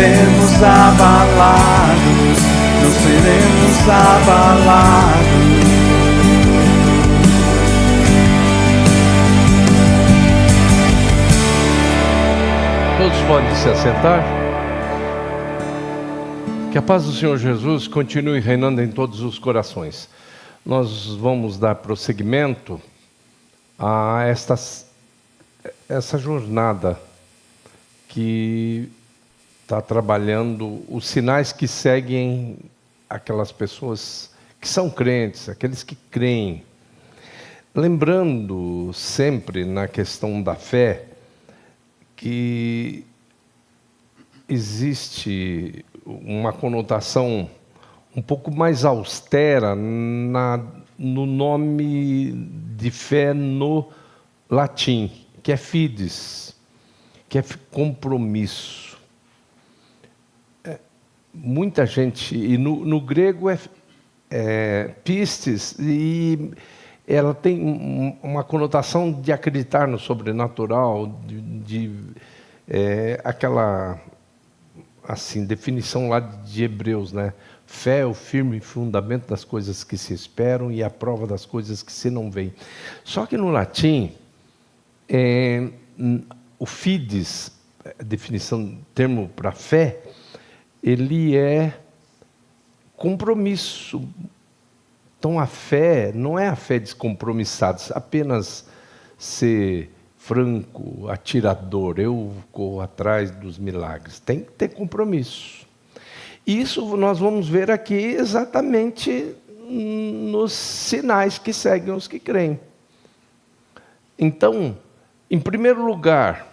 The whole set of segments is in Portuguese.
seremos abalados, não seremos abalados. Todos podem se assentar. Que a paz do Senhor Jesus continue reinando em todos os corações. Nós vamos dar prosseguimento a essa jornada que está trabalhando os sinais que seguem aquelas pessoas que são crentes, aqueles que creem. Lembrando sempre na questão da fé, que existe uma conotação um pouco mais austera no nome de fé no latim, que é fides, que é compromisso. Muita gente, e no grego é pistes, e ela tem uma conotação de acreditar no sobrenatural, aquela assim, definição lá de Hebreus, né? Fé é o firme fundamento das coisas que se esperam e a prova das coisas que se não veem. Só que no latim, o fides, a definição, termo para fé, ele é compromisso. Então, a fé não é a fé descompromissada, apenas ser franco, atirador, eu corro atrás dos milagres. Tem que ter compromisso. Isso nós vamos ver aqui exatamente nos sinais que seguem os que creem. Então, em primeiro lugar,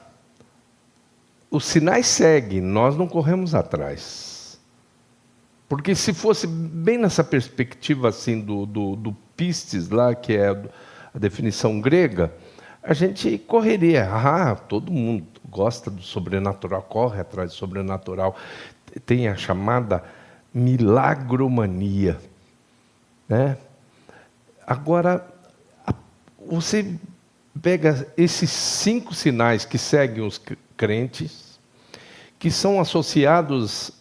os sinais seguem, nós não corremos atrás. Porque se fosse bem nessa perspectiva assim do pistes lá, que é a definição grega, a gente correria. Todo mundo gosta do sobrenatural, corre atrás do sobrenatural. Tem a chamada milagromania, né? Agora, você pega esses 5 sinais que seguem os crentes, que são associados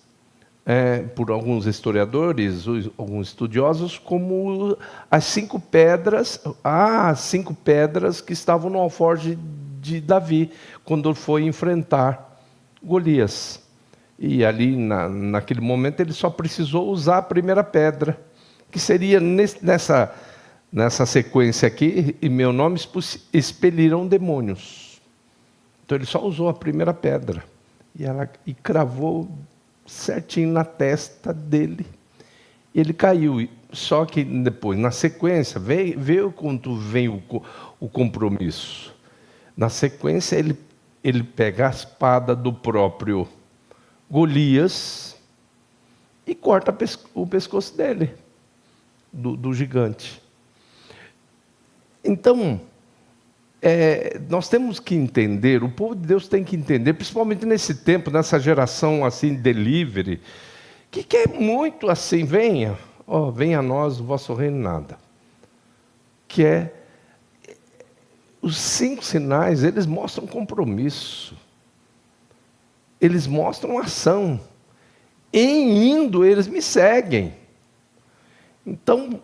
por alguns historiadores, alguns estudiosos, como as 5 pedras, as 5 pedras que estavam no alforje de Davi, quando foi enfrentar Golias. E ali, naquele momento, ele só precisou usar a primeira pedra, que seria nessa sequência aqui, e meu nome expeliram demônios. Então ele só usou a primeira pedra, e cravou certinho na testa dele. Ele caiu. Só que depois, na sequência, veio quando vem o compromisso. Na sequência, ele pega a espada do próprio Golias e corta o pescoço dele, do gigante. Então, nós temos que entender, o povo de Deus tem que entender, principalmente nesse tempo, nessa geração assim, delivery, que quer muito assim, venha a nós o vosso reino nada. Que os 5 sinais, eles mostram compromisso, eles mostram ação. Em indo, eles me seguem. Então,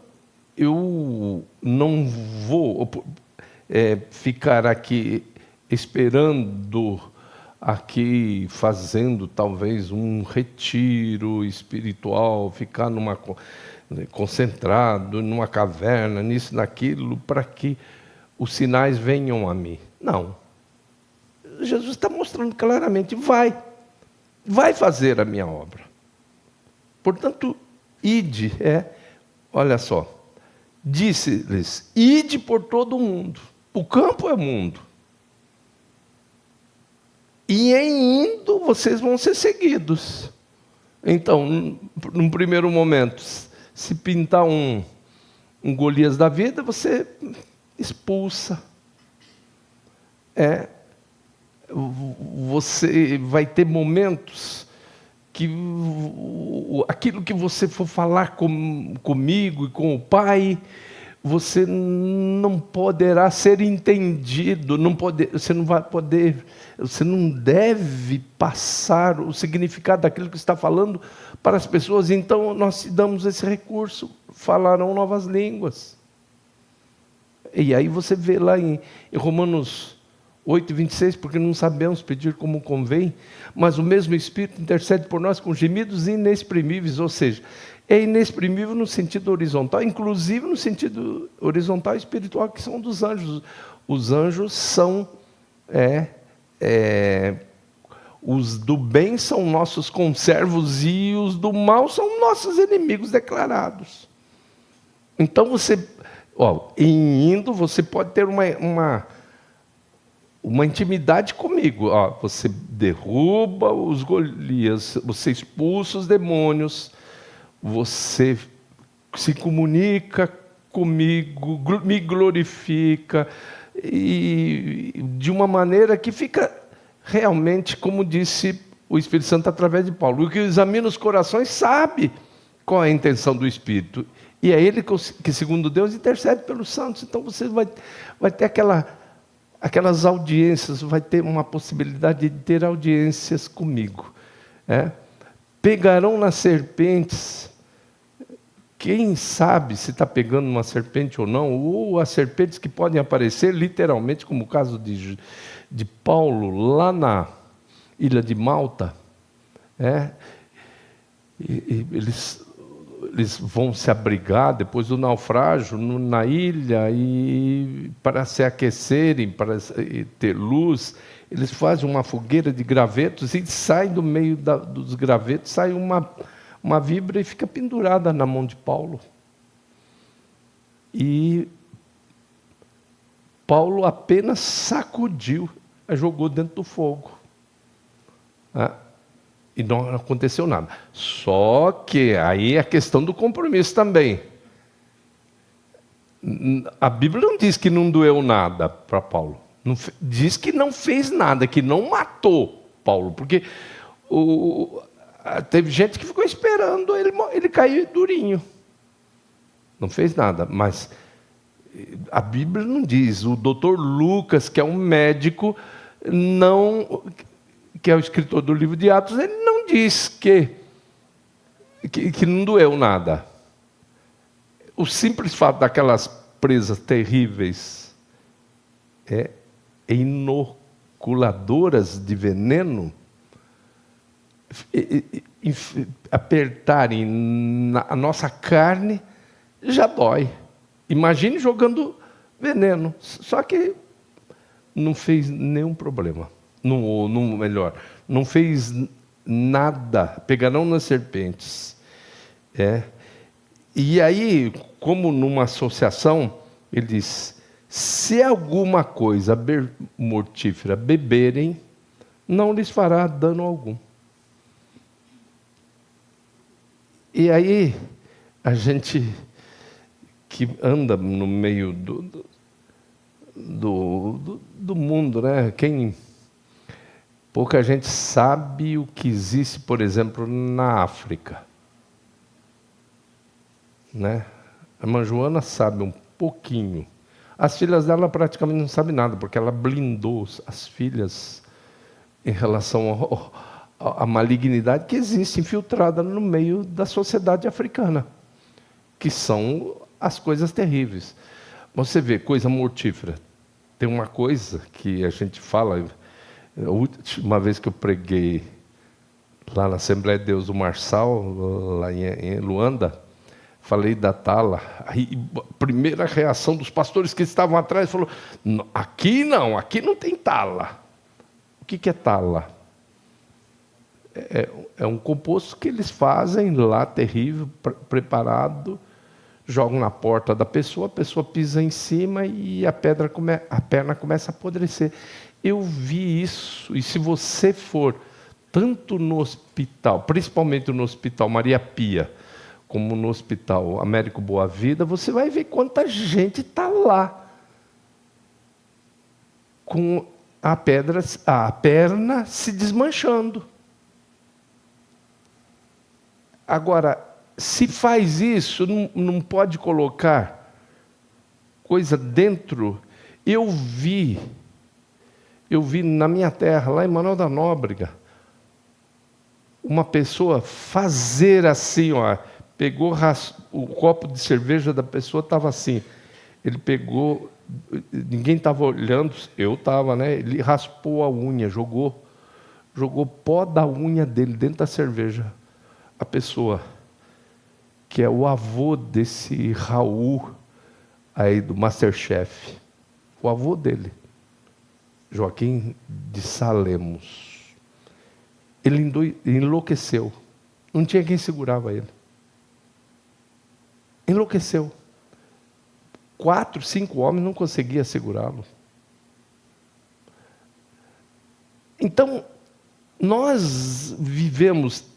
eu não vou ficar aqui esperando, aqui fazendo talvez um retiro espiritual, ficar concentrado numa caverna, nisso, naquilo, para que os sinais venham a mim. Não. Jesus está mostrando claramente, vai fazer a minha obra. Portanto, ide, olha só, disse-lhes, ide por todo o mundo. O campo é o mundo. E em indo, vocês vão ser seguidos. Então, num primeiro momento, se pintar um Golias da vida, você expulsa. Você vai ter momentos que aquilo que você for falar comigo e com o Pai, você não poderá ser entendido, você não vai poder, você não deve passar o significado daquilo que está falando para as pessoas. Então nós te damos esse recurso, falarão novas línguas. E aí você vê lá em Romanos 8:26, porque não sabemos pedir como convém, mas o mesmo Espírito intercede por nós com gemidos inexprimíveis, ou seja, é inexprimível no sentido horizontal, inclusive no sentido horizontal e espiritual, que são dos anjos. Os anjos são, os do bem são nossos conservos e os do mal são nossos inimigos declarados. Então você, indo, você pode ter uma intimidade comigo. Você derruba os Golias, você expulsa os demônios, você se comunica comigo, me glorifica, e de uma maneira que fica realmente, como disse o Espírito Santo através de Paulo, o que examina os corações sabe qual é a intenção do Espírito, e é Ele que, segundo Deus, intercede pelos santos. Então você vai ter aquelas audiências, vai ter uma possibilidade de ter audiências comigo. Pegarão nas serpentes. Quem sabe se está pegando uma serpente ou não, ou as serpentes que podem aparecer literalmente, como o caso de Paulo, lá na ilha de Malta. Eles vão se abrigar depois do naufrágio na ilha, e para se aquecerem, para ter luz, eles fazem uma fogueira de gravetos e sai do meio dos gravetos, sai uma víbora e fica pendurada na mão de Paulo. E Paulo apenas sacudiu, a jogou dentro do fogo. E não aconteceu nada. Só que aí é a questão do compromisso também. A Bíblia não diz que não doeu nada para Paulo. Diz que não fez nada, que não matou Paulo. Porque teve gente que ficou esperando ele cair durinho. Não fez nada, mas a Bíblia não diz. O doutor Lucas, que é um médico, que é o escritor do livro de Atos, ele não diz que não doeu nada. O simples fato daquelas presas terríveis, inoculadoras de veneno, apertarem a nossa carne, já dói. Imagine jogando veneno. Só que não fez nenhum problema. Melhor, não fez nada. Pegarão nas serpentes. E aí, como numa associação, ele diz: se alguma coisa mortífera beberem, não lhes fará dano algum. E aí, a gente que anda no meio do mundo, né? Pouca gente sabe o que existe, por exemplo, na África. A irmã Joana sabe um pouquinho. As filhas dela praticamente não sabem nada, porque ela blindou as filhas em relação à malignidade que existe infiltrada no meio da sociedade africana, que são as coisas terríveis. Você vê, coisa mortífera. Tem uma coisa que a gente fala, a última vez que eu preguei lá na Assembleia de Deus do Marçal, lá em Luanda, falei da tala. Aí, a primeira reação dos pastores que estavam atrás falou: aqui não tem tala. O que é tala? É um composto que eles fazem lá, terrível, preparado, jogam na porta da pessoa, a pessoa pisa em cima e a perna começa a apodrecer. Eu vi isso, e se você for tanto no hospital, principalmente no Hospital Maria Pia, como no Hospital Américo Boa Vida, você vai ver quanta gente está lá com a perna se desmanchando. Agora, se faz isso, não pode colocar coisa dentro. Eu vi na minha terra, lá em Manoel da Nóbrega, uma pessoa fazer assim, ó, pegou o copo de cerveja da pessoa, estava assim. Ele pegou, ninguém estava olhando, eu estava, né? Ele raspou a unha, jogou pó da unha dele dentro da cerveja. A pessoa, que é o avô desse Raul aí do MasterChef, o avô dele, Joaquim de Salemos, ele enlouqueceu. Não tinha quem segurava ele. Enlouqueceu. 4, 5 homens não conseguiam segurá-lo. Então, nós vivemos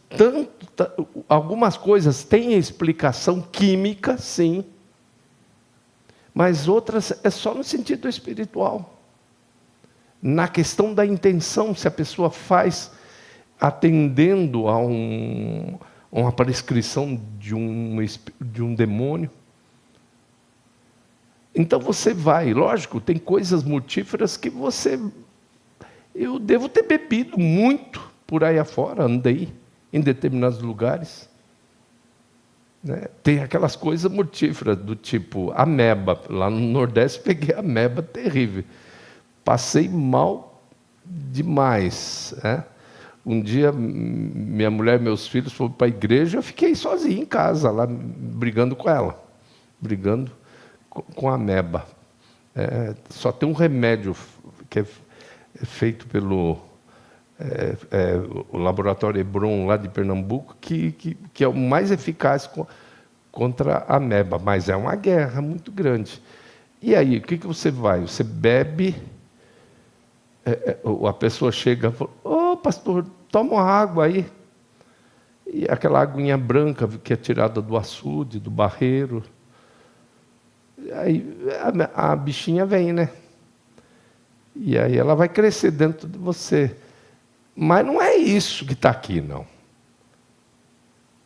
algumas coisas têm explicação química, sim, mas outras é só no sentido espiritual. Na questão da intenção, se a pessoa faz atendendo a uma prescrição de um demônio. Então você vai, lógico, tem coisas mortíferas que eu devo ter bebido muito por aí afora, andei em determinados lugares. Né? Tem aquelas coisas mortíferas, do tipo ameba. Lá no Nordeste peguei ameba terrível. Passei mal demais. Né? Um dia, minha mulher e meus filhos foram para a igreja, eu fiquei sozinho em casa, lá brigando com ela. Brigando com a ameba. Só tem um remédio que é feito pelo o laboratório Hebron, lá de Pernambuco, que é o mais eficaz contra a ameba, mas é uma guerra muito grande. E aí, o que você vai? Você bebe, a pessoa chega e fala, ô pastor, toma uma água aí. E aquela aguinha branca que é tirada do açude, do barreiro. Aí a bichinha vem, né? E aí ela vai crescer dentro de você. Mas não é isso que está aqui, não.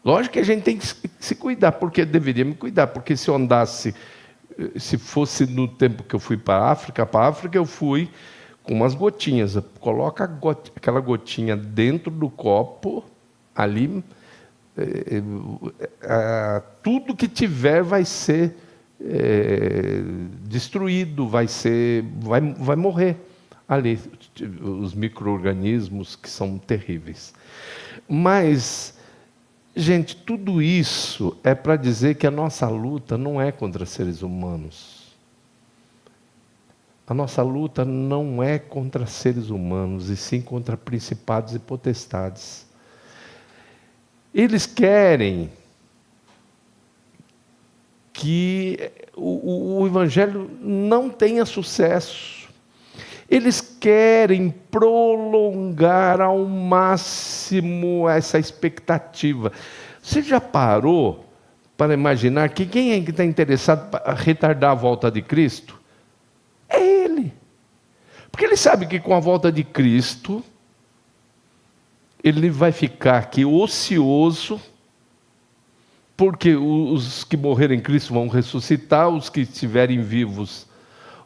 Lógico que a gente tem que se cuidar, porque deveria me cuidar, porque se eu andasse, se fosse no tempo que eu fui para a África eu fui com umas gotinhas. Coloca aquela gotinha dentro do copo, ali, tudo que tiver vai ser destruído, vai morrer ali, os micro-organismos que são terríveis. Mas, gente, tudo isso é para dizer que a nossa luta não é contra seres humanos. A nossa luta não é contra seres humanos, e sim contra principados e potestades. Eles querem que o Evangelho não tenha sucesso. Eles querem prolongar ao máximo essa expectativa. Você já parou para imaginar que quem é que está interessado para retardar a volta de Cristo? É Ele. Porque ele sabe que com a volta de Cristo, ele vai ficar aqui ocioso, porque os que morreram em Cristo vão ressuscitar, os que estiverem vivos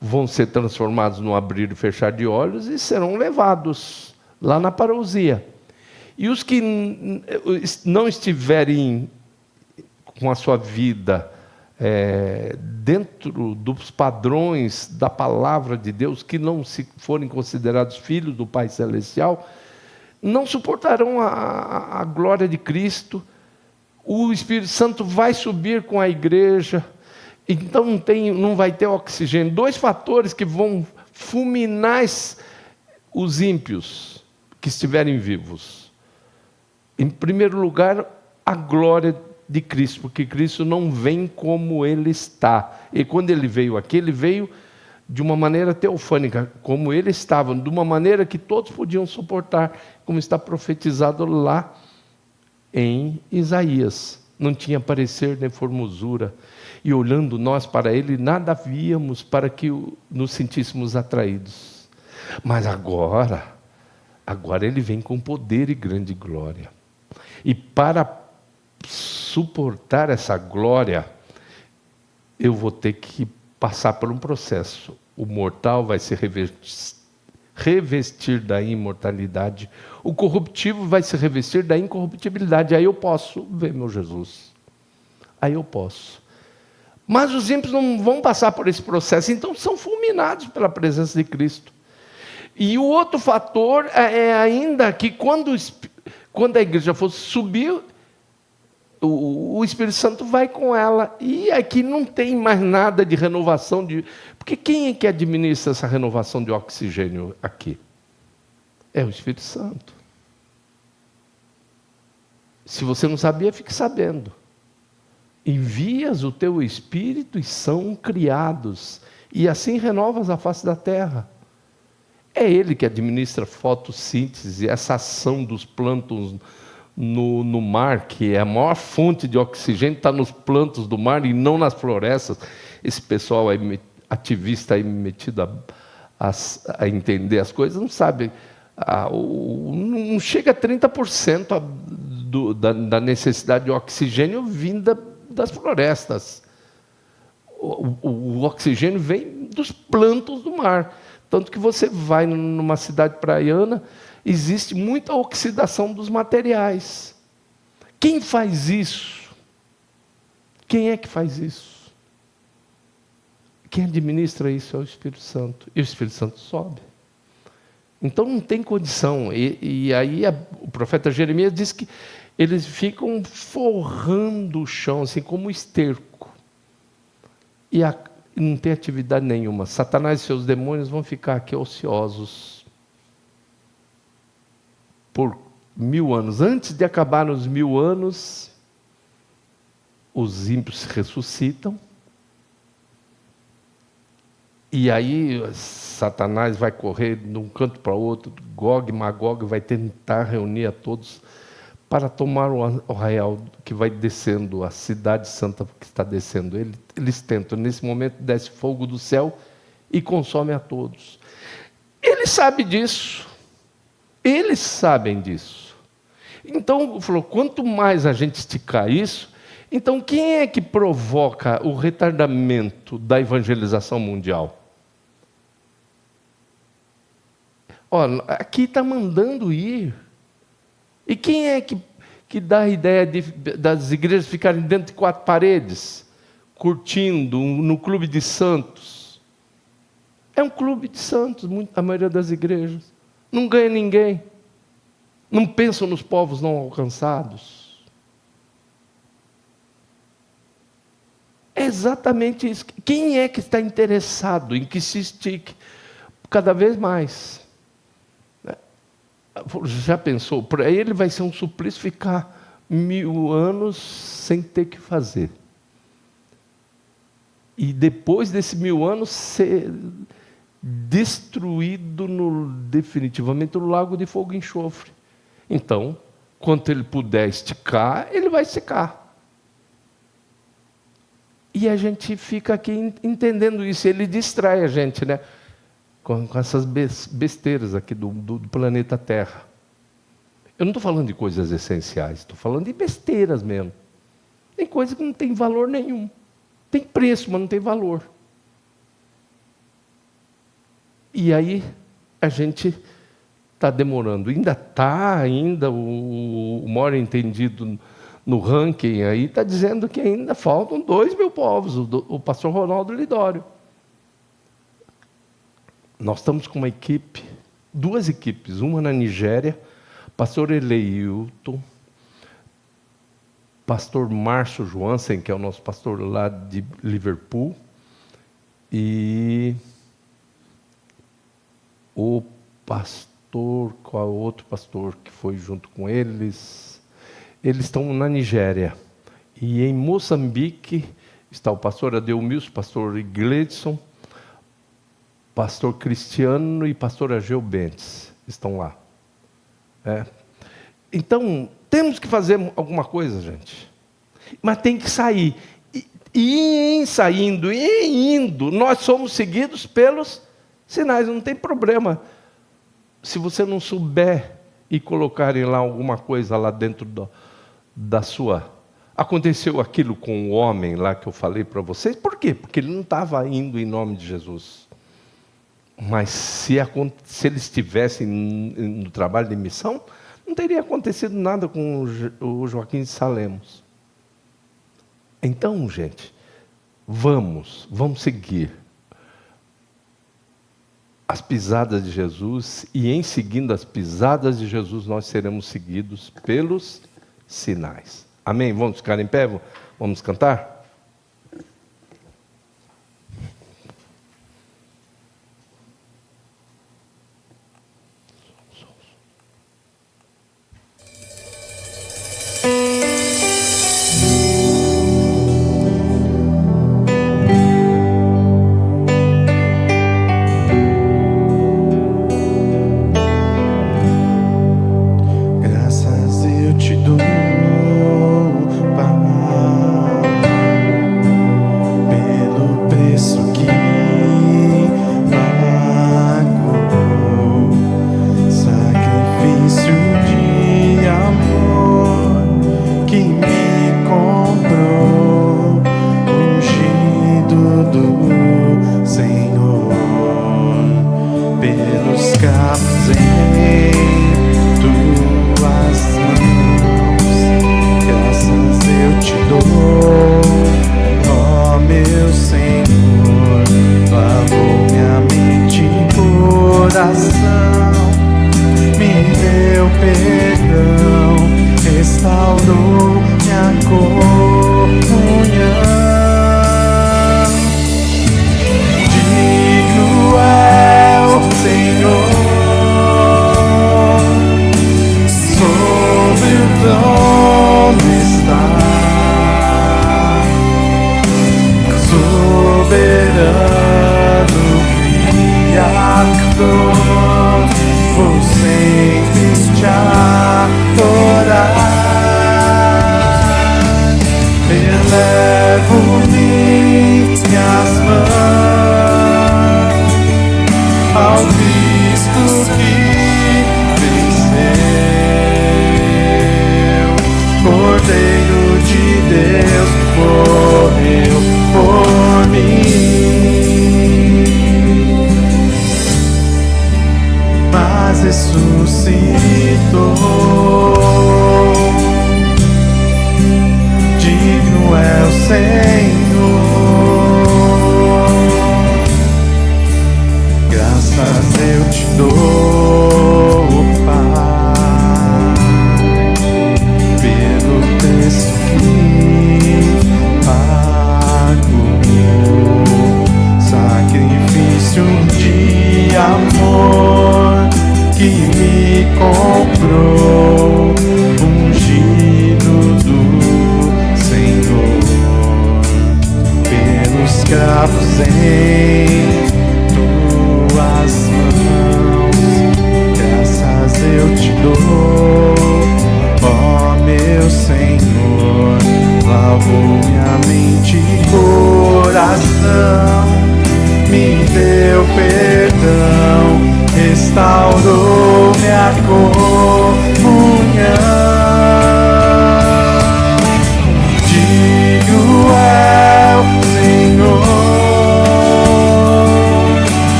vão ser transformados no abrir e fechar de olhos e serão levados lá na parousia. E os que não estiverem com a sua vida dentro dos padrões da palavra de Deus, que não se forem considerados filhos do Pai Celestial, não suportarão a glória de Cristo. O Espírito Santo vai subir com a igreja, então não vai ter oxigênio. 2 fatores que vão fulminar os ímpios que estiverem vivos. Em primeiro lugar, a glória de Cristo, porque Cristo não vem como Ele está. E quando Ele veio aqui, Ele veio de uma maneira teofânica, como Ele estava, de uma maneira que todos podiam suportar, como está profetizado lá em Isaías. Não tinha parecer nem formosura, e olhando nós para Ele, nada víamos para que nos sentíssemos atraídos. Mas agora Ele vem com poder e grande glória. E para suportar essa glória, eu vou ter que passar por um processo. O mortal vai se revestir da imortalidade. O corruptível vai se revestir da incorruptibilidade. Aí eu posso ver meu Jesus. Aí eu posso. Mas os ímpios não vão passar por esse processo, então são fulminados pela presença de Cristo. E o outro fator é ainda que quando a igreja for subir, o Espírito Santo vai com ela. E aqui não tem mais nada de renovação. Porque quem é que administra essa renovação de oxigênio aqui? É o Espírito Santo. Se você não sabia, fique sabendo. Envias o teu Espírito e são criados. E assim renovas a face da terra. É Ele que administra a fotossíntese, essa ação dos plânctons no mar, que é a maior fonte de oxigênio, está nos plântanos do mar e não nas florestas. Esse pessoal aí, ativista aí, metido a entender as coisas, não sabe. Não chega a 30% da necessidade de oxigênio vinda das florestas. O oxigênio vem dos plânctons do mar. Tanto que você vai numa cidade praiana, existe muita oxidação dos materiais. Quem faz isso? Quem é que faz isso? Quem administra isso é o Espírito Santo. E o Espírito Santo sobe. Então não tem condição. E aí o profeta Jeremias diz que eles ficam forrando o chão, assim como esterco. E não tem atividade nenhuma. Satanás e seus demônios vão ficar aqui ociosos por 1000 anos. Antes de acabar os 1000 anos, os ímpios ressuscitam. E aí Satanás vai correr de um canto para o outro. Gog e Magog vai tentar reunir a todos para tomar o arraial que vai descendo, a cidade santa que está descendo. Eles tentam, nesse momento desce fogo do céu e consome a todos. Ele sabe disso. Eles sabem disso. Então, falou, quanto mais a gente esticar isso, então quem é que provoca o retardamento da evangelização mundial? Olha, aqui está mandando ir. E quem é que dá a ideia das igrejas ficarem dentro de 4 paredes, curtindo no clube de santos? É um clube de santos, a maioria das igrejas. Não ganha ninguém. Não pensam nos povos não alcançados. É exatamente isso. Quem é que está interessado em que se estique cada vez mais? Já pensou? Para ele vai ser um suplício ficar 1000 anos sem ter que fazer. E depois desses 1000 anos ser destruído definitivamente no lago de fogo e enxofre. Então, quanto ele puder esticar, ele vai esticar. E a gente fica aqui entendendo isso. Ele distrai a gente, né? Com essas besteiras aqui do planeta Terra. Eu não estou falando de coisas essenciais, estou falando de besteiras mesmo. Tem coisa que não tem valor nenhum. Tem preço, mas não tem valor. E aí a gente está demorando. Ainda o maior entendido no ranking aí está dizendo que ainda faltam 2.000 povos, o pastor Ronaldo Lidório. Nós estamos com uma equipe, 2 equipes, uma na Nigéria, pastor Eleilton, pastor Márcio Johansen, que é o nosso pastor lá de Liverpool, e o pastor, qual é o outro pastor que foi junto com eles? Eles estão na Nigéria. E em Moçambique está o pastor Adelmilson, pastor Gledson, pastor Cristiano e pastor Ageu Bentes estão lá. Então, temos que fazer alguma coisa, gente. Mas tem que sair. E em saindo, e indo, nós somos seguidos pelos sinais, não tem problema. Se você não souber e colocarem lá alguma coisa lá dentro da sua aconteceu aquilo com o homem lá que eu falei para vocês. Por quê? Porque ele não estava indo em nome de Jesus. Mas se ele estivesse no trabalho de missão, não teria acontecido nada com o Joaquim de Salemos. Então, gente, vamos seguir as pisadas de Jesus, e em seguindo as pisadas de Jesus, nós seremos seguidos pelos sinais. Amém? Vamos ficar em pé? Vamos cantar?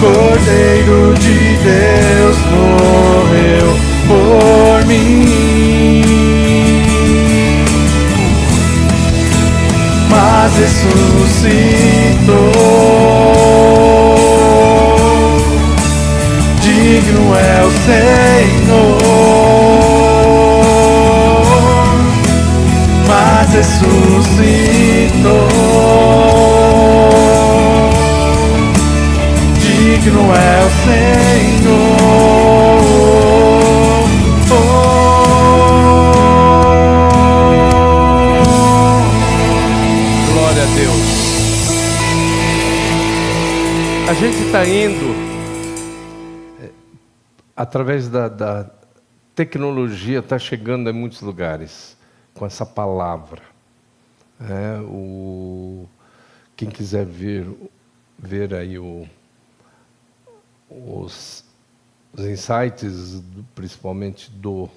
Cordeiro de Deus morreu por mim, mas ressuscitou. Digno é o Senhor, mas ressuscitou. Digno é o Senhor. Glória a Deus. A gente está indo através da tecnologia, está chegando em muitos lugares com essa palavra. Quem quiser ver aí os insights, principalmente do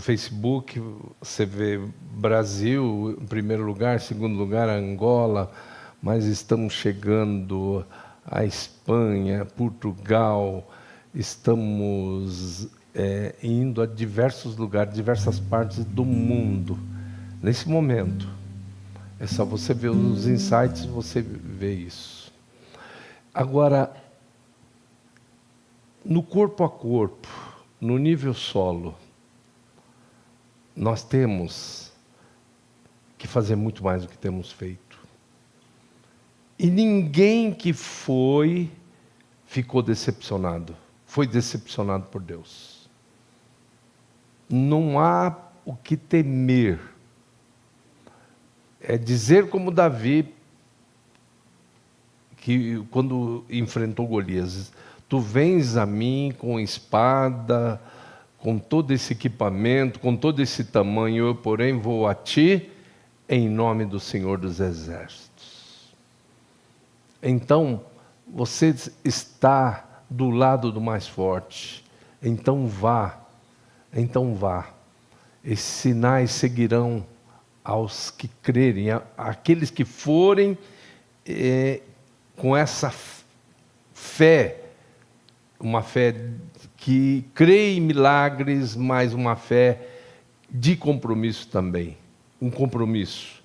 Facebook, você vê Brasil em primeiro lugar, segundo lugar Angola, mas estamos chegando a Espanha, Portugal, estamos indo a diversos lugares, diversas partes do mundo. Nesse momento, é só você ver os insights, você vê isso. Agora, no corpo a corpo, no nível solo, nós temos que fazer muito mais do que temos feito. E ninguém que ficou decepcionado. Foi decepcionado por Deus. Não há o que temer. É dizer como Davi, que quando enfrentou Golias, tu vens a mim com espada, com todo esse equipamento, com todo esse tamanho, eu, porém, vou a ti em nome do Senhor dos Exércitos. Então, você está do lado do mais forte. Então vá. Esses sinais seguirão aos que crerem, aqueles que forem com essa fé, uma fé que crê em milagres, mas uma fé de compromisso também. Um compromisso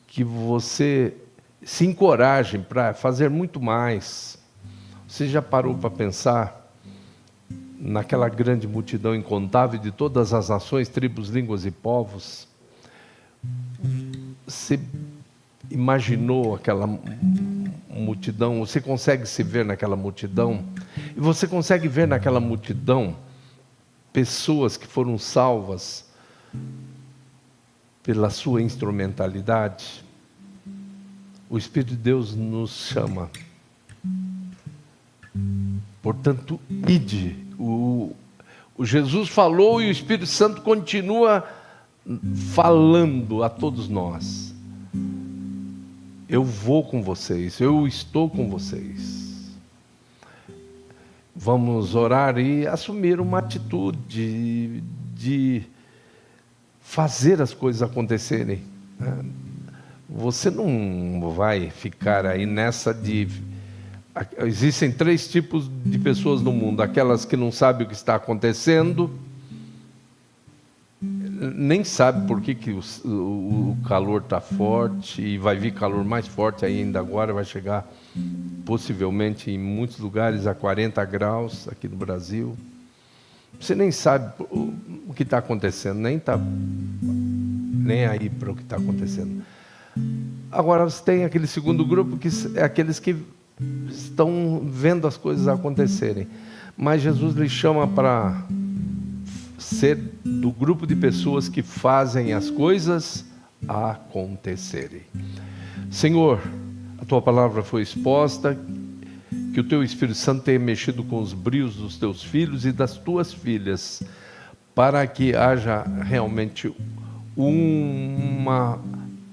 que você se encoraje para fazer muito mais. Você já parou para pensar naquela grande multidão incontável de todas as nações, tribos, línguas e povos? Você imaginou aquela multidão? Você consegue se ver naquela multidão? E você consegue ver naquela multidão pessoas que foram salvas pela sua instrumentalidade? O Espírito de Deus nos chama. Portanto, ide. O Jesus falou e o Espírito Santo continua falando a todos nós. Eu vou com vocês, eu estou com vocês. Vamos orar e assumir uma atitude de fazer as coisas acontecerem. Você não vai ficar aí nessa de... Existem 3 tipos de pessoas no mundo: aquelas que não sabem o que está acontecendo, nem sabem por que o calor está forte, e vai vir calor mais forte ainda agora, vai chegar possivelmente em muitos lugares a 40 graus aqui no Brasil. Você nem sabe o que está acontecendo, nem está nem aí para o que está acontecendo. Agora, você tem aquele segundo grupo, que é aqueles que estão vendo as coisas acontecerem. Mas Jesus lhe chama para ser do grupo de pessoas que fazem as coisas acontecerem. Senhor, a Tua palavra foi exposta, que o Teu Espírito Santo tenha mexido com os brios dos Teus filhos e das Tuas filhas, para que haja realmente uma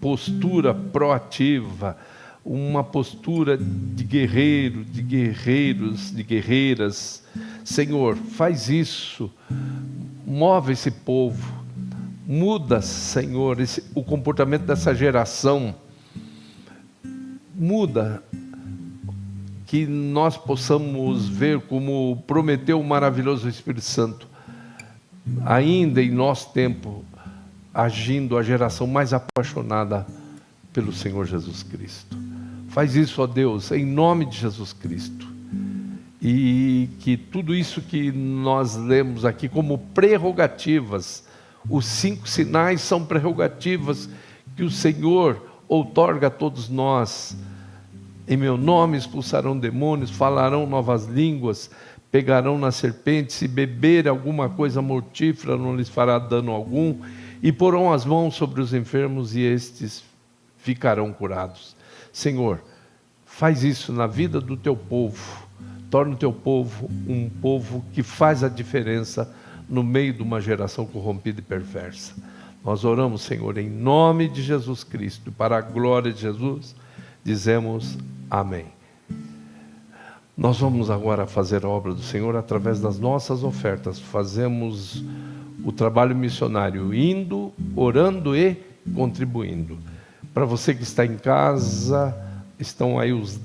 postura proativa, uma postura de guerreiro, de guerreiros, de guerreiras. Senhor, faz isso, move esse povo, muda, Senhor, o comportamento dessa geração, muda, que nós possamos ver como prometeu o maravilhoso Espírito Santo, ainda em nosso tempo, agindo a geração mais apaixonada pelo Senhor Jesus Cristo. Faz isso, ó Deus, em nome de Jesus Cristo. E que tudo isso que nós lemos aqui como prerrogativas, os 5 sinais são prerrogativas que o Senhor outorga a todos nós. Em meu nome expulsarão demônios, falarão novas línguas, pegarão na serpente, se beber alguma coisa mortífera não lhes fará dano algum, e porão as mãos sobre os enfermos e estes ficarão curados. Senhor, faz isso na vida do teu povo, torna o teu povo um povo que faz a diferença no meio de uma geração corrompida e perversa. Nós oramos, Senhor, em nome de Jesus Cristo, e para a glória de Jesus, dizemos amém. Nós vamos agora fazer a obra do Senhor através das nossas ofertas. Fazemos o trabalho missionário indo, orando e contribuindo. Para você que está em casa, estão aí os dados.